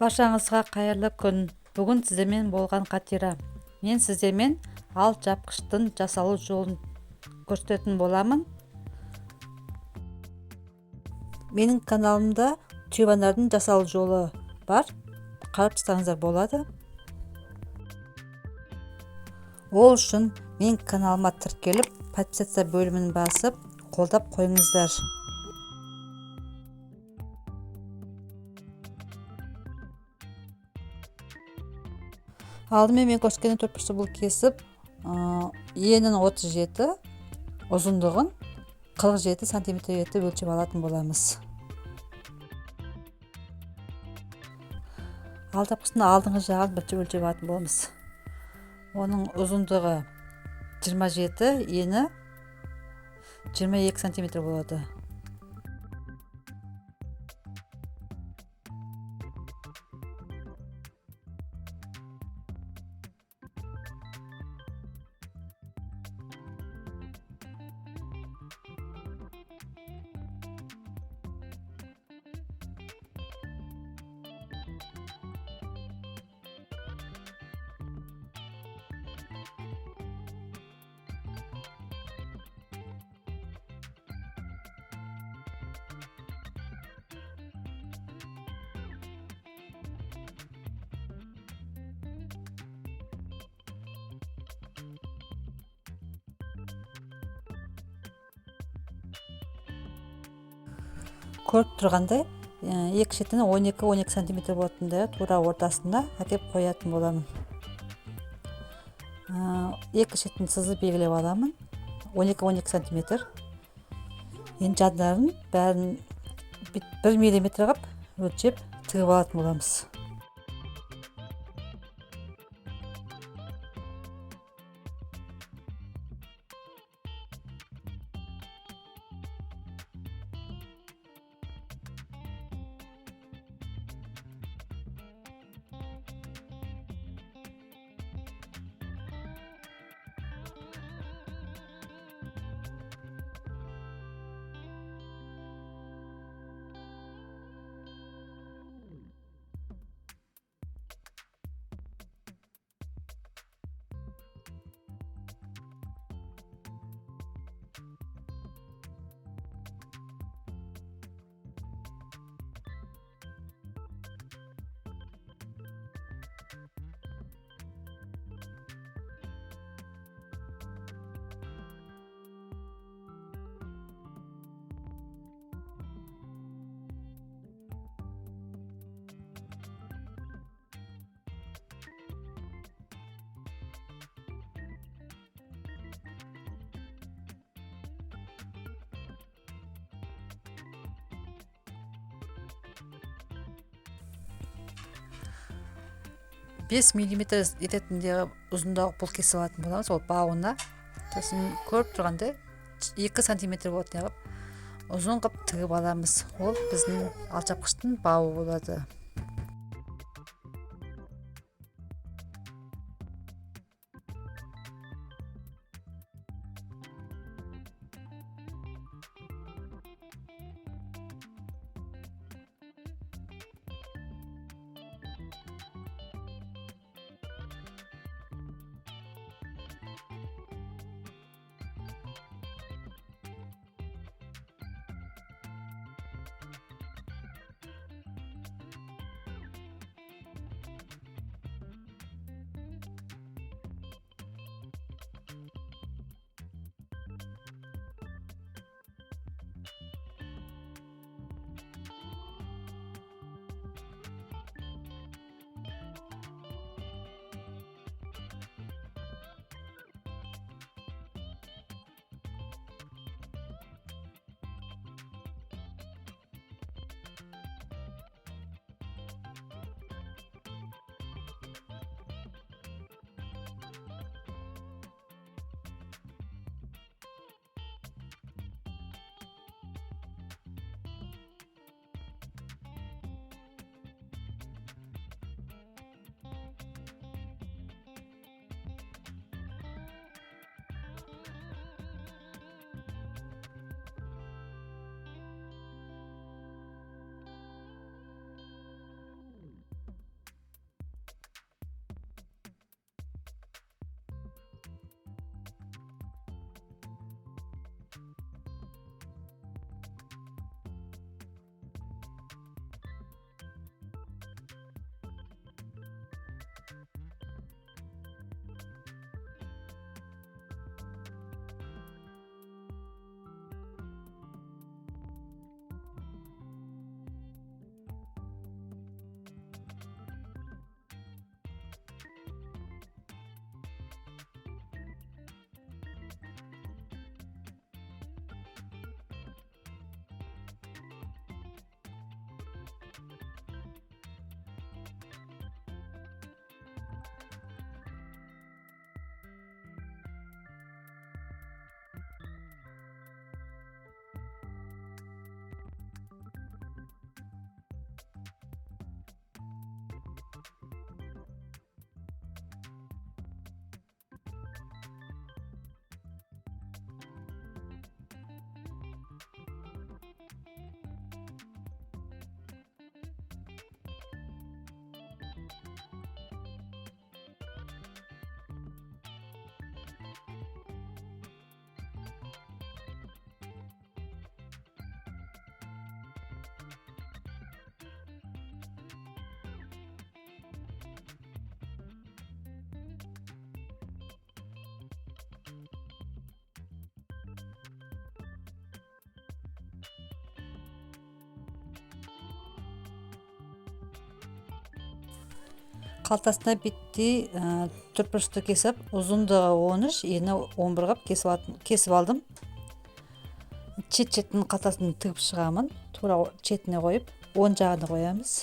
Баршаңызға қайырлы күн. Бүгін сіздермен болған қатира. Мен сіздермен ал жапқыштың жасалу жолын көрсететін боламын. Менің каналымда тюбандардың жасалу жолы бар. Қарап тұрсаңыздар болады. Ол үшін мен каналыма тіркеліп, подписаться бөлімін басып, қолдап қойыңыздар. Алдымен мен көрсеткен 4 бұл кесіп, енін 37, ұзындығын 47 сантиметр етіп өлшеп алатын боламыз. Алдапқыштың алдыңғы жағын бірінші өлшеп алатын боламыз. Оның ұзындығы 27, ені 22 сантиметр болады. Көріп тұрғандай, екі шетіне 12-12 сантиметр болатындай тура ортасында әкеп қоятын боламын. Екі шетін сызып белгілеп аламын. 12-12 сантиметр. Енді жандарын бәрін 1 миллиметр қып өлшеп тігіп алатын боламыз. Бес миллиметр ететіндегі ұзындағы бұл кесіп алатын боламыз. Ол бауына. Сосын көріп тұрғандай 2 сантиметр болатын ағып ұзын қып тігіп аламыз. Ол біздің алжапқыштың бауы болады. қалтасына битти төртбұрышты кесіп, ұзындығы 13, ені 11 қып кесіп алдым. Чет-четін қалтасын тігіп шығамын. Тура четіне қойып, оң жағына қоямыз.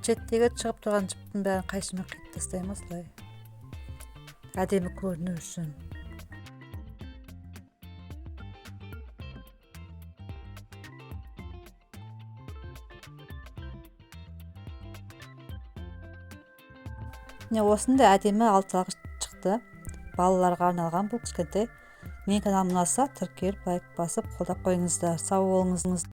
Четтегі шығып тұрған жіптің бәрін қайшымен қиып тастаймыз, осылай. Әдемі көріну үшін. Осындай әдемі алталғыш шықты. Балаларға арналған бұл кішкентай. Менің каналымнан ұнаса, тіркеліп, лайк басып, қолдап қойыңыздар. Сау болыңыз.